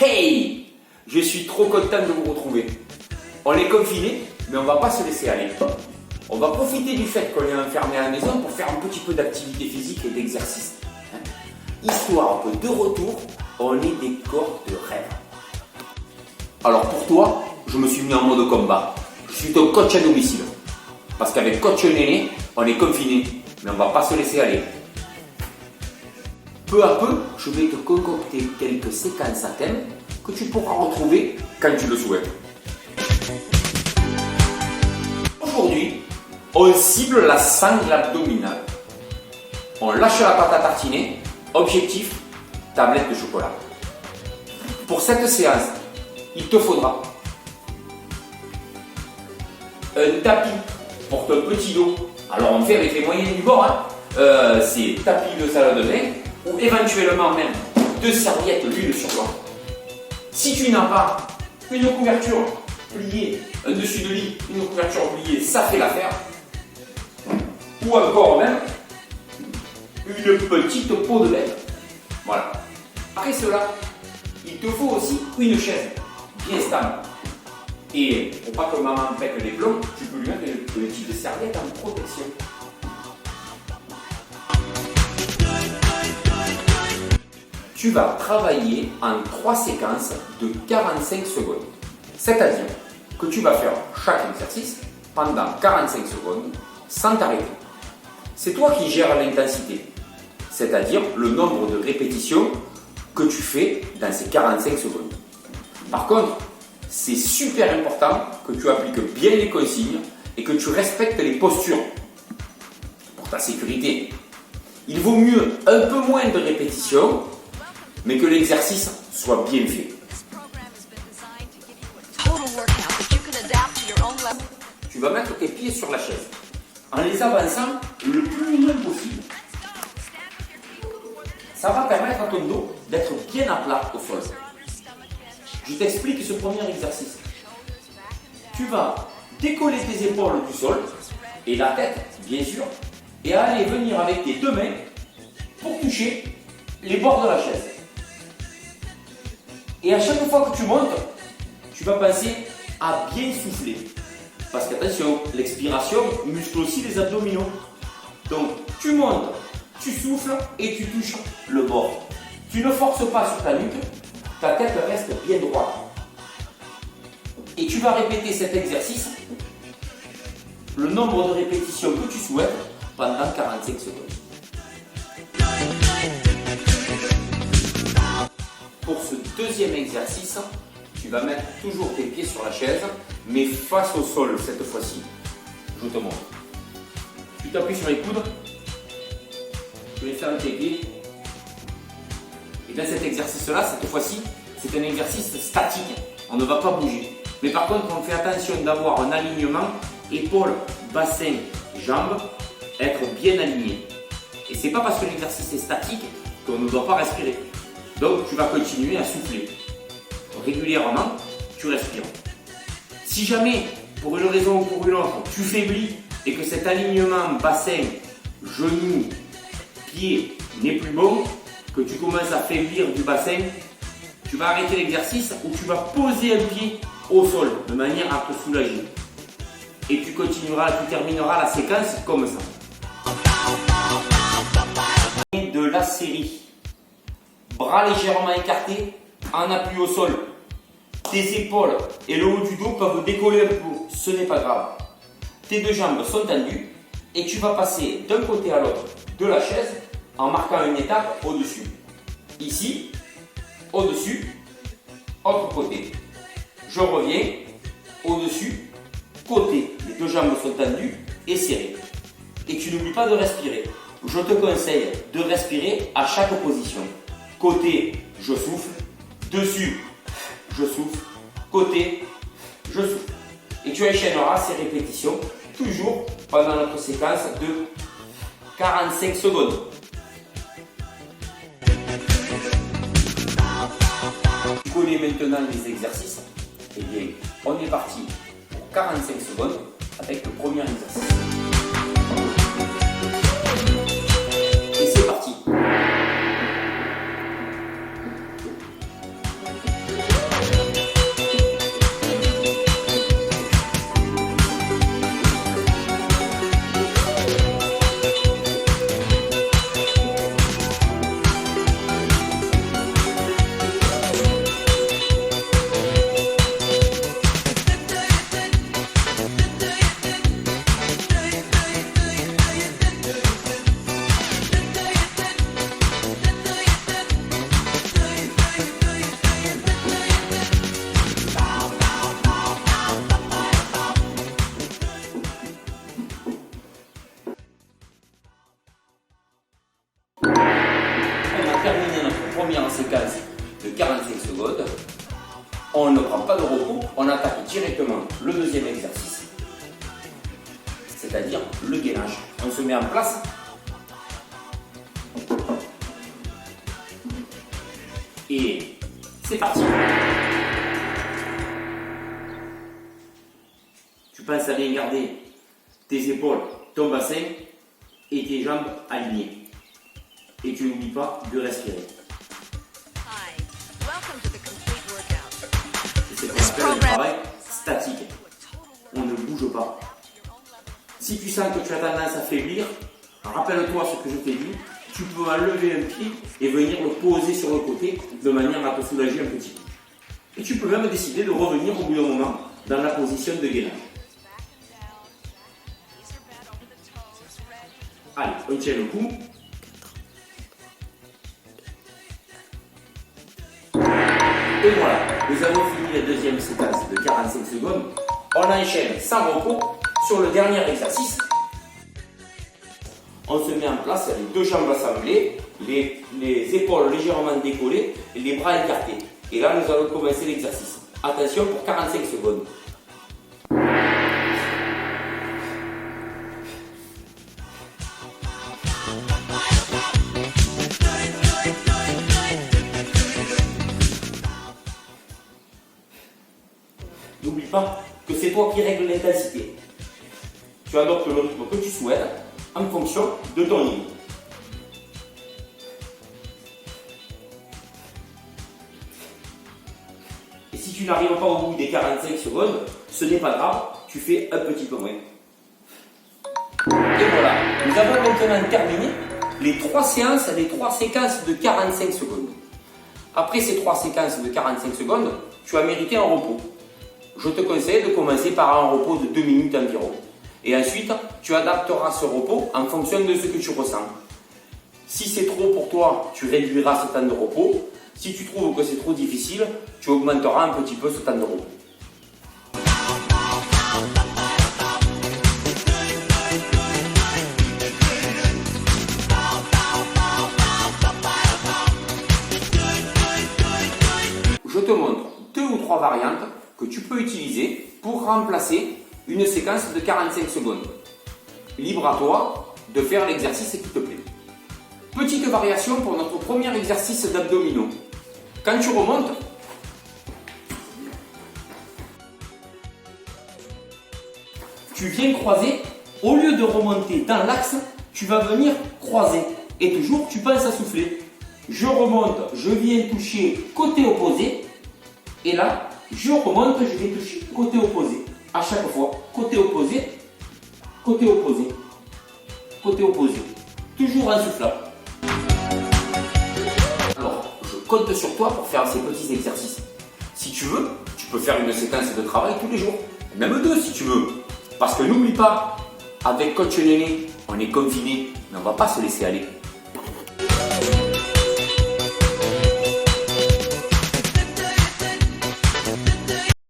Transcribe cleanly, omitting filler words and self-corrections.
Hey! Je suis trop content de vous retrouver. On est confinés, mais on ne va pas se laisser aller. On va profiter du fait qu'on est enfermé à la maison pour faire un petit peu d'activité physique et d'exercice. Histoire que de retour, on ait des corps de rêve. Alors pour toi, je me suis mis en mode combat. Je suis ton coach à domicile. Parce qu'avec coach Néné, on est confiné, mais on ne va pas se laisser aller. Peu à peu, je vais te concocter quelques séquences à thème que tu pourras retrouver quand tu le souhaites. Aujourd'hui, on cible la sangle abdominale. On lâche la pâte à tartiner. Objectif, tablette de chocolat. Pour cette séance, il te faudra un tapis pour ton petit dos. Alors on fait avec les moyens du bord. C'est tapis de salle de bain ou éventuellement même 2 serviettes l'une sur l'autre. Si tu n'as pas une couverture pliée, un dessus de lit, une couverture pliée, ça fait l'affaire. Ou encore même une petite peau de bête. Voilà. Après cela, il te faut aussi une chaise bien stable. Et pour pas que maman pète les plombs, tu peux lui mettre une petite serviette en protection. Tu vas travailler en 3 séquences de 45 secondes. C'est-à-dire que tu vas faire chaque exercice pendant 45 secondes sans t'arrêter. C'est toi qui gères l'intensité, c'est-à-dire le nombre de répétitions que tu fais dans ces 45 secondes. Par contre, c'est super important que tu appliques bien les consignes et que tu respectes les postures pour ta sécurité. Il vaut mieux un peu moins de répétitions, mais que l'exercice soit bien fait. Tu vas mettre tes pieds sur la chaise en les avançant le plus loin possible. Ça va permettre à ton dos d'être bien à plat au sol. Je t'explique ce premier exercice. Tu vas décoller tes épaules du sol et la tête, bien sûr, et aller venir avec tes 2 mains pour toucher les bords de la chaise. Et à chaque fois que tu montes, tu vas penser à bien souffler. Parce qu'attention, l'expiration muscle aussi les abdominaux. Donc tu montes, tu souffles et tu touches le bord. Tu ne forces pas sur ta nuque, ta tête reste bien droite. Et tu vas répéter cet exercice, le nombre de répétitions que tu souhaites, pendant 45 secondes. Pour ce deuxième exercice, tu vas mettre toujours tes pieds sur la chaise, mais face au sol cette fois-ci. Je te montre. Tu t'appuies sur les coudes, tu les fermes tes pieds. Et dans cet exercice-là, cette fois-ci, c'est un exercice statique. On ne va pas bouger. Mais par contre, on fait attention d'avoir un alignement épaules, bassin, jambes, être bien aligné. Et c'est pas parce que l'exercice est statique qu'on ne doit pas respirer. Donc, tu vas continuer à souffler. Régulièrement, tu respires. Si jamais, pour une raison ou pour une autre, tu faiblis et que cet alignement bassin, genou, pied n'est plus bon, que tu commences à faiblir du bassin, tu vas arrêter l'exercice ou tu vas poser un pied au sol de manière à te soulager. Et tu continueras, tu termineras la séquence comme ça. De la série. Bras légèrement écartés, en appui au sol. Tes épaules et le haut du dos peuvent décoller un peu, ce n'est pas grave. Tes 2 jambes sont tendues et tu vas passer d'un côté à l'autre de la chaise en marquant une étape au-dessus. Ici, au-dessus, autre côté. Je reviens, au-dessus, côté. Les 2 jambes sont tendues et serrées. Et tu n'oublies pas de respirer. Je te conseille de respirer à chaque position. Côté, je souffle. Dessus, je souffle. Côté, je souffle. Et tu enchaîneras ces répétitions toujours pendant notre séquence de 45 secondes. Tu connais maintenant les exercices? Eh bien, on est parti pour 45 secondes avec le premier exercice. Et c'est parti. première séquence de 45 secondes. On ne prend pas de repos, on attaque directement le deuxième exercice, c'est-à-dire le gainage. On se met en place. Et c'est parti. Tu penses à bien garder tes épaules, ton bassin et tes jambes alignées. Et tu n'oublies pas de respirer. C'est ce qu'on appelle un travail statique. On ne bouge pas. Si tu sens que tu as tendance à faiblir, rappelle-toi ce que je t'ai dit. Tu peux enlever un pied et venir le poser sur le côté de manière à te soulager un petit peu. Et tu peux même décider de revenir au bout d'un moment dans la position de gainage. Allez, on tient le coup. Et voilà, nous avons fini la deuxième séquence de 45 secondes. On enchaîne sans repos sur le dernier exercice. On se met en place avec deux jambes assemblées, les épaules légèrement décollées et les bras écartés. Et là, nous allons commencer l'exercice. Attention pour 45 secondes. N'oublie pas que c'est toi qui règles l'intensité. Tu adoptes le rythme que tu souhaites en fonction de ton niveau. Et si tu n'arrives pas au bout des 45 secondes, ce n'est pas grave, tu fais un petit peu moins. Et voilà, nous avons maintenant terminé les 3 séances, les 3 séquences de 45 secondes. Après ces 3 séquences de 45 secondes, tu as mérité un repos. Je te conseille de commencer par un repos de 2 minutes environ. Et ensuite, tu adapteras ce repos en fonction de ce que tu ressens. Si c'est trop pour toi, tu réduiras ce temps de repos. Si tu trouves que c'est trop difficile, tu augmenteras un petit peu ce temps de repos. Je te montre 2 ou 3 variantes que tu peux utiliser pour remplacer une séquence de 45 secondes. Libre à toi de faire l'exercice qui te plaît. Petite variation pour notre premier exercice d'abdominaux. Quand tu remontes, tu viens croiser. Au lieu de remonter dans l'axe, tu vas venir croiser. Et toujours, tu penses à souffler. Je remonte, je viens toucher côté opposé. Et là, je remonte, je vais toucher côté opposé. À chaque fois, côté opposé, côté opposé, côté opposé. Toujours en soufflant. Alors, je compte sur toi pour faire ces petits exercices. Si tu veux, tu peux faire une séquence de travail tous les jours. Même 2 si tu veux. Parce que n'oublie pas, avec Coach Néné, on est confiné, mais on ne va pas se laisser aller.